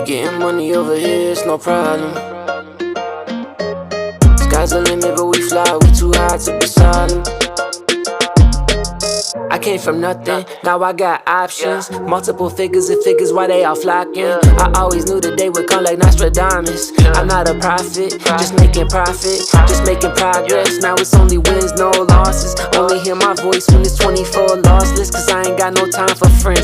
Getting money over here, it's no problem. Sky's the limit, but we fly, we too high to be silent. I came from nothing, now I got options. Multiple figures and figures, why they all flocking. I always knew the day would come like Nostradamus. I'm not a prophet, just making profit, just making progress. Now it's only wins, no losses. Only hear my voice when it's 24 lossless, cause I ain't got no time for friends.